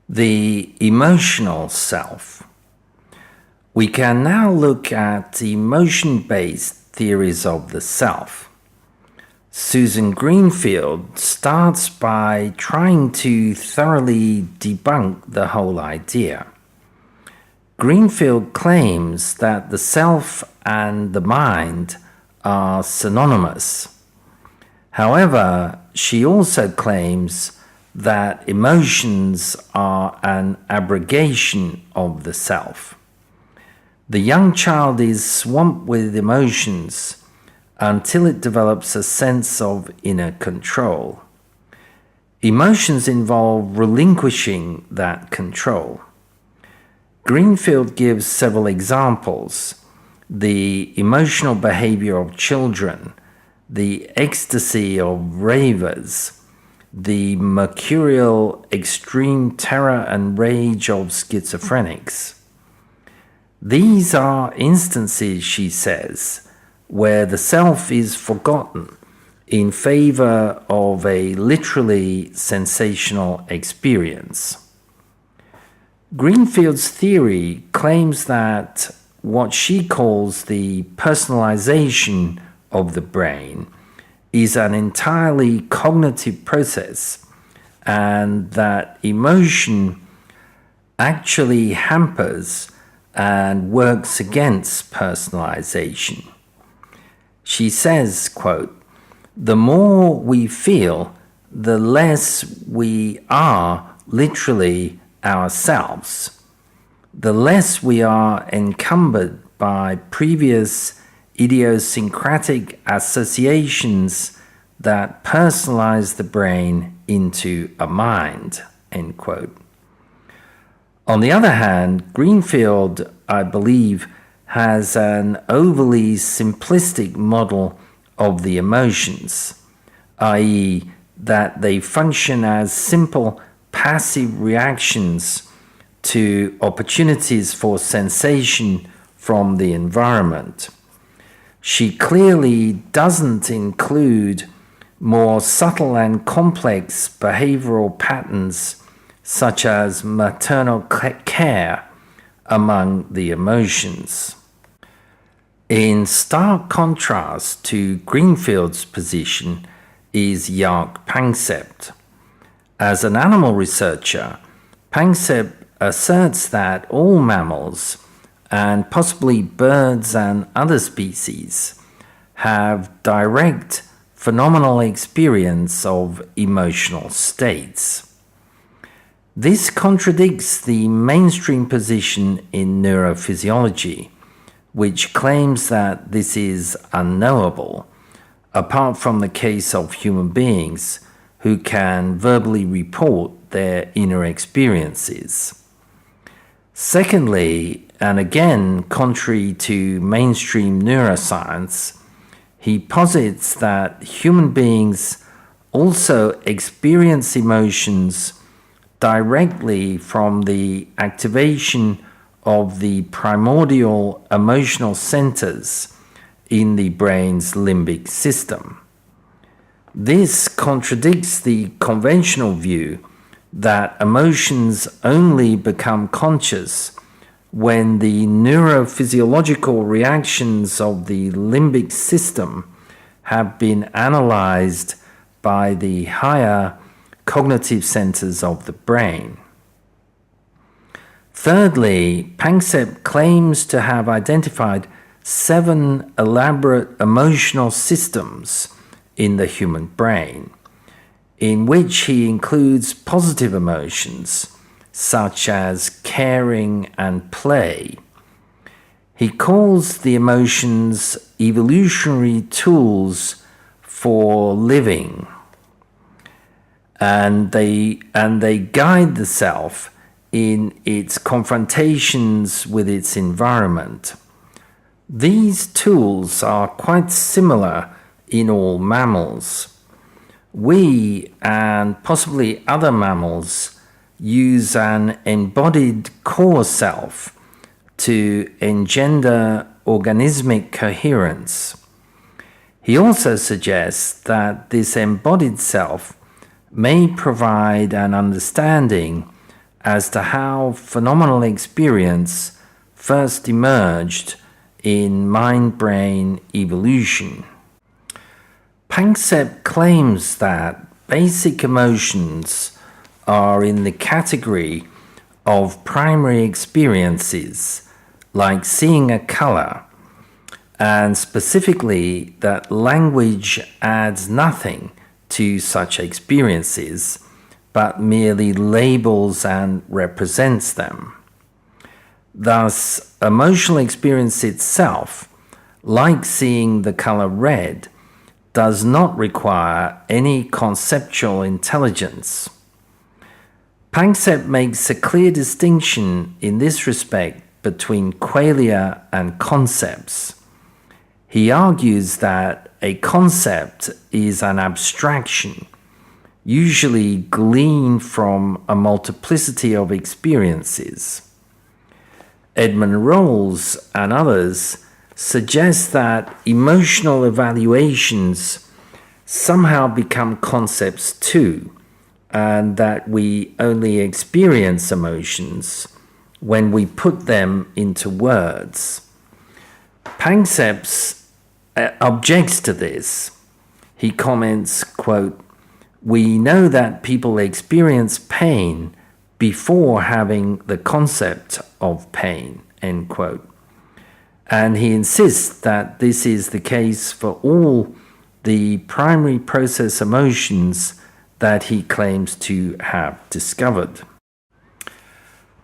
The emotional self. We can now look at emotion-based theories of the self. Susan Greenfield starts by trying to thoroughly debunk the whole idea. Greenfield claims that the self and the mind are synonymous. However, she also claims that emotions are an abrogation of the self. The young child is swamped with emotions until it develops a sense of inner control. Emotions involve relinquishing that control. Greenfield gives several examples: the emotional behavior of children, the ecstasy of ravers, the mercurial extreme terror and rage of schizophrenics. These are instances, she says, where the self is forgotten in favor of a literally sensational experience. Greenfield's theory claims that what she calls the personalization of the brain is an entirely cognitive process, and that emotion actually hampers and works against personalization. She says, quote, "The more we feel, the less we are literally ourselves. The less we are encumbered by previous idiosyncratic associations that personalize the brain into a mind," end quote. On the other hand, Greenfield, I believe, has an overly simplistic model of the emotions, i.e., that they function as simple passive reactions to opportunities for sensation from the environment. She clearly doesn't include more subtle and complex behavioral patterns such as maternal care among the emotions. In stark contrast to Greenfield's position is Jaak Panksepp. As an animal researcher, Panksepp asserts that all mammals, and possibly birds and other species, have direct phenomenal experience of emotional states. This contradicts the mainstream position in neurophysiology, which claims that this is unknowable, apart from the case of human beings who can verbally report their inner experiences. Secondly, and again contrary to mainstream neuroscience, he posits that human beings also experience emotions directly from the activation of the primordial emotional centers in the brain's limbic system. This contradicts the conventional view that emotions only become conscious when the neurophysiological reactions of the limbic system have been analyzed by the higher cognitive centers of the brain. Thirdly, Panksepp claims to have identified 7 elaborate emotional systems in the human brain, in which he includes positive emotions such as caring and play. He calls the emotions evolutionary tools for living, and they guide the self in its confrontations with its environment. These tools are quite similar in all mammals. We, and possibly other mammals, use an embodied core self to engender organismic coherence. He also suggests that this embodied self may provide an understanding as to how phenomenal experience first emerged in mind-brain evolution. Panksepp claims that basic emotions are in the category of primary experiences, like seeing a color, and specifically that language adds nothing to such experiences, but merely labels and represents them. Thus, emotional experience itself, like seeing the color red, does not require any conceptual intelligence. Panksepp makes a clear distinction in this respect between qualia and concepts. He argues that a concept is an abstraction, usually gleaned from a multiplicity of experiences. Edmund Rawls and others suggest that emotional evaluations somehow become concepts too, and that we only experience emotions when we put them into words. Panksepp objects to this. He comments, quote, "We know that people experience pain before having the concept of pain," end quote. And he insists that this is the case for all the primary process emotions that he claims to have discovered.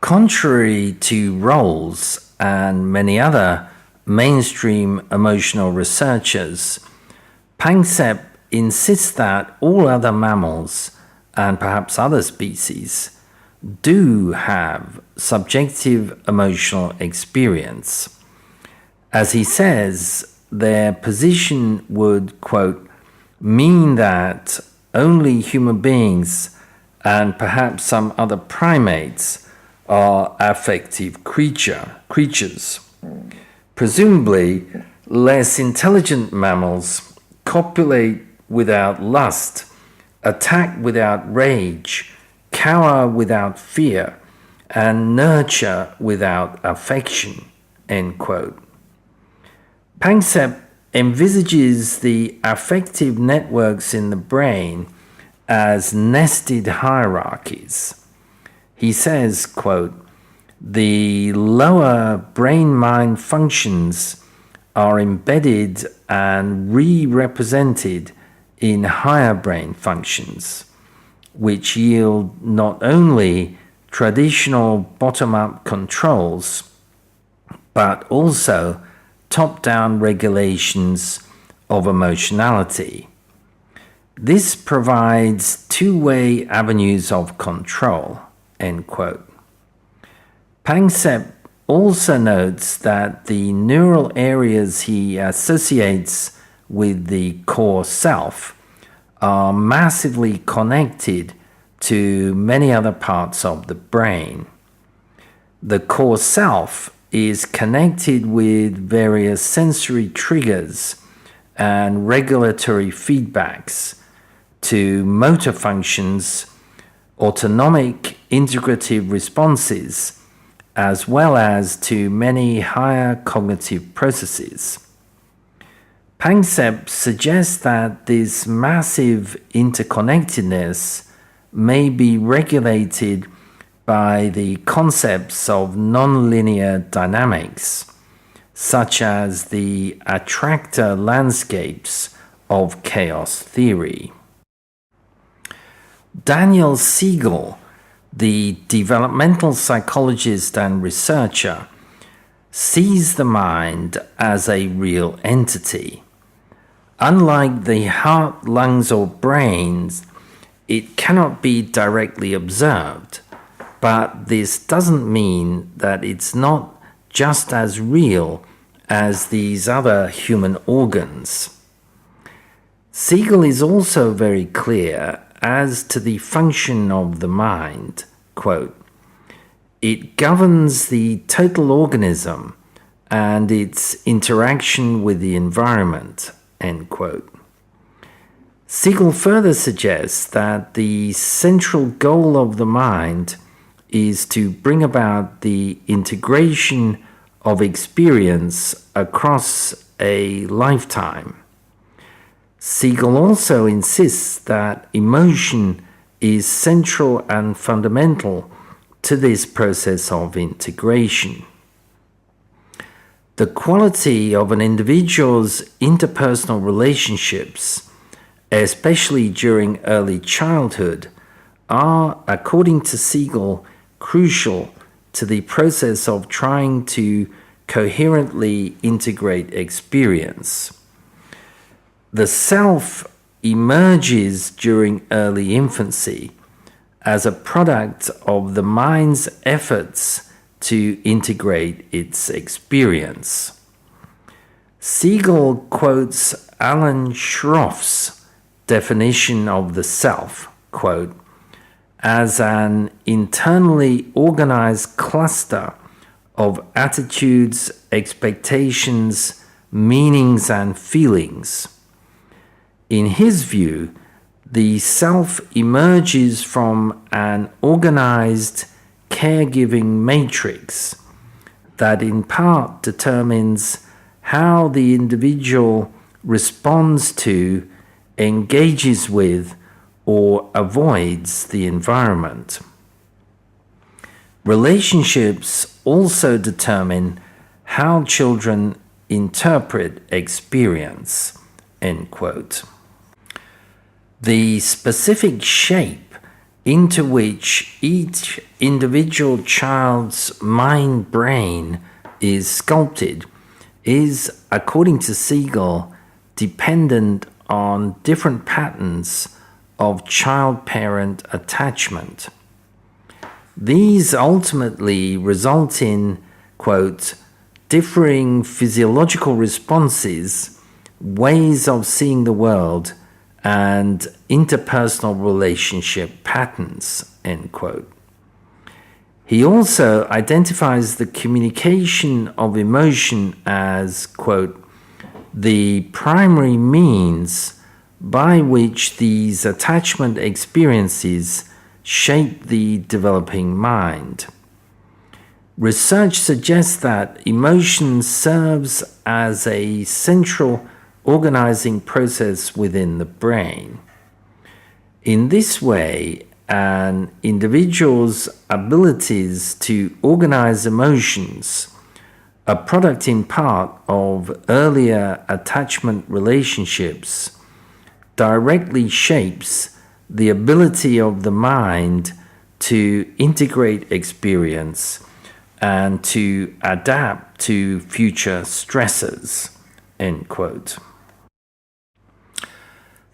Contrary to Rawls and many other mainstream emotional researchers, Panksepp insists that all other mammals, and perhaps other species, do have subjective emotional experience. As he says, their position would, quote, "mean that only human beings and perhaps some other primates are affective creatures. Presumably, less intelligent mammals copulate without lust, attack without rage, cower without fear, and nurture without affection," end quote. Panksepp envisages the affective networks in the brain as nested hierarchies. He says, quote, "The lower brain-mind functions are embedded and re-represented in higher brain functions, which yield not only traditional bottom-up controls, but also top-down regulations of emotionality. This provides two-way avenues of control," end quote. Panksepp also notes that the neural areas he associates with the core self are massively connected to many other parts of the brain. The core self is connected with various sensory triggers and regulatory feedbacks to motor functions, autonomic integrative responses, as well as to many higher cognitive processes. Panksepp suggests that this massive interconnectedness may be regulated by the concepts of nonlinear dynamics, such as the attractor landscapes of chaos theory. Daniel Siegel, the developmental psychologist and researcher, sees the mind as a real entity. Unlike the heart, lungs, or brains, it cannot be directly observed, but this doesn't mean that it's not just as real as these other human organs. Siegel is also very clear as to the function of the mind. Quote, "It governs the total organism and its interaction with the environment," end quote. Siegel further suggests that the central goal of the mind is to bring about the integration of experience across a lifetime. Siegel also insists that emotion is central and fundamental to this process of integration. The quality of an individual's interpersonal relationships, especially during early childhood, are, according to Siegel, crucial to the process of trying to coherently integrate experience. The self emerges during early infancy as a product of the mind's efforts to integrate its experience. Siegel quotes Alan Schroff's definition of the self, quote, as an internally organized cluster of attitudes, expectations, meanings, and feelings. In his view, the self emerges from an organized caregiving matrix that in part determines how the individual responds to, engages with, or avoids the environment. Relationships also determine how children interpret experience, end quote. The specific shape into which each individual child's mind-brain is sculpted is, according to Siegel, dependent on different patterns of child-parent attachment. These ultimately result in, quote, differing physiological responses, ways of seeing the world, and interpersonal relationship patterns, end quote. He also identifies the communication of emotion as, quote, the primary means by which these attachment experiences shape the developing mind. Research suggests that emotion serves as a central organizing process within the brain. In this way, an individual's abilities to organize emotions, a product in part of earlier attachment relationships, directly shapes the ability of the mind to integrate experience and to adapt to future stressors, end quote.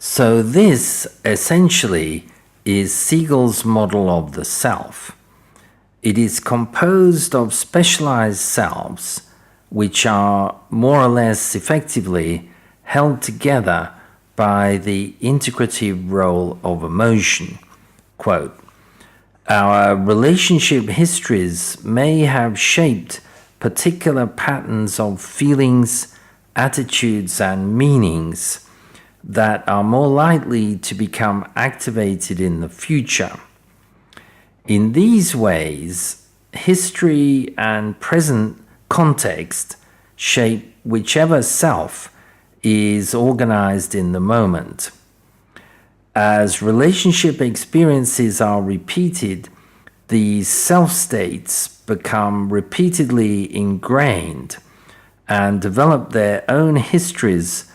So this essentially is Siegel's model of the self. It is composed of specialized selves which are more or less effectively held together by the integrative role of emotion. Quote, our relationship histories may have shaped particular patterns of feelings, attitudes, and meanings that are more likely to become activated in the future. In these ways, history and present context shape whichever self is organized in the moment. As relationship experiences are repeated, these self-states become repeatedly ingrained and develop their own histories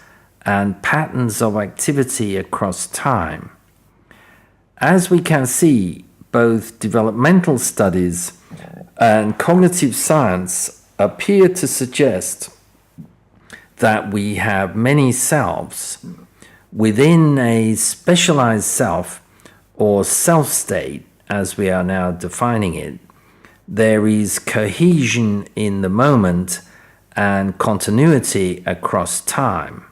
and patterns of activity across time. As we can see, both developmental studies and cognitive science appear to suggest that we have many selves. Within a specialized self or self-state, as we are now defining it, there is cohesion in the moment and continuity across time.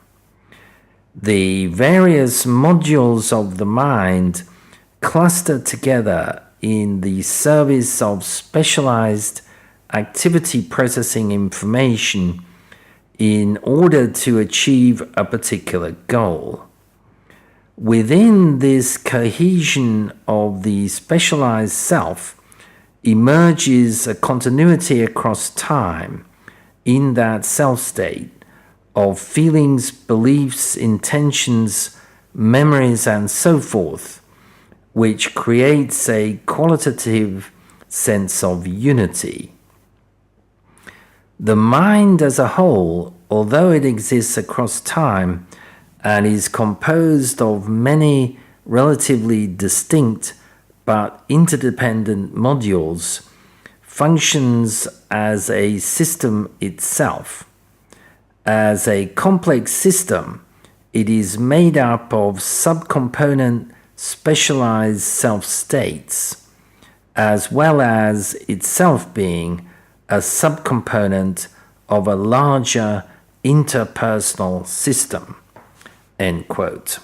The various modules of the mind cluster together in the service of specialized activity processing information in order to achieve a particular goal. Within this cohesion of the specialized self emerges a continuity across time in that self state of feelings, beliefs, intentions, memories, and so forth, which creates a qualitative sense of unity. The mind as a whole, although it exists across time and is composed of many relatively distinct but interdependent modules, functions as a system itself. As a complex system, it is made up of subcomponent specialized self-states, as well as itself being a subcomponent of a larger interpersonal system. End quote.